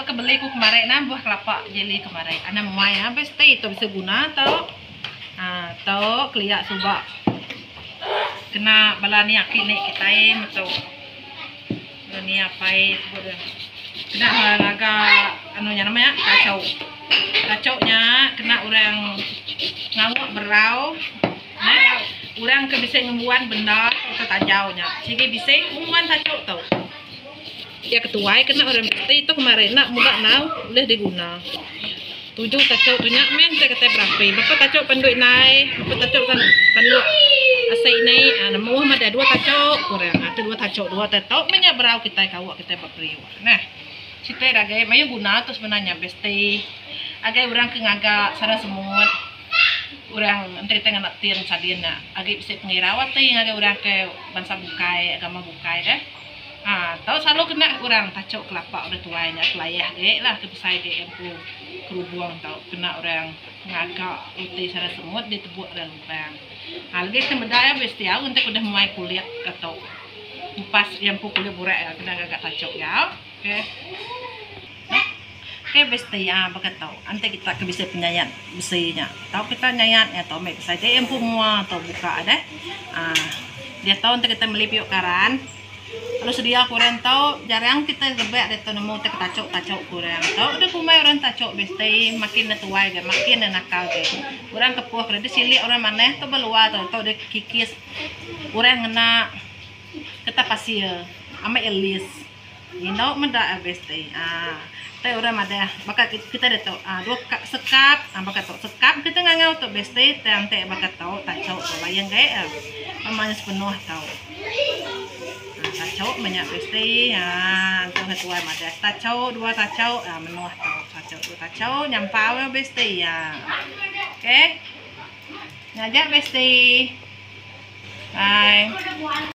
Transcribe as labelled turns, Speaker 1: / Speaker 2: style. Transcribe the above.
Speaker 1: kebeli ku kemarin buah kelapa jeli kemarin. Ana muai habis teh itu bisa guna tau. Tau keliak coba. Kena balani aki nih kita itu. Balani apa itu? Kena laga anunya namanya kacau. Kacaunya kena orang ngawak berau. Nah, orang ke bisa ngemuan benda atau tajaunya. Jadi bisa ngemuan kacau tau. Ya ketuai kena orang pasti itu kemarin nak muda nau boleh diguna 7 tacok tunya men saya kata berapa bapak tacok penduit naik bapak tacok kan penduit asai naik namu ada 2 tacok kurang atau 2 tacok 2 tacok banyak berau kita kawak kita berperiwa nah situ ragai mayu guna terus sebenarnya besti agai orang ke ngaga sana semua orang nanti kita nganatin sadina agai bisa pengirawat ngaga orang ke bangsa bukai agama bukai deh tahu selalu kena orang tacok kelapa udah tuanya kelayah deh lah kebesai deh empu kerubuang tahu kena orang ngagak uti sana semut ditebuk dan lubang lagi kita berdaya bestiau untuk udah mulai kulit atau kupas yang kulit burak ya kena agak tacok ya oke besti ya bakat tahu nanti kita bisa penyayat besinya tahu kita nyayatnya tahu mek bisa deh empu mua atau buka deh dia tahu untuk kita melipuk karan kalau sedia kurang tahu jarang kita gebek deh nemu teh tacok kurang tahu udah kumai orang tacok besti makin tuai ge makin nakal ge orang kepuh kerja silik orang maneh tuh belua tahu deh kikis orang ngena kita pasir ama elis ini menda besti teh orang ada maka kita deh tahu 2 sekap maka tahu sekap kita ngangau tuh besti teh ante maka tahu tacok layang ge namanya sepenuh tahu tacau banyak besti untuk ketua madas tacau 2 tacau menuah tacau 2 tacau nyampau besti ya oke ngajak besti bye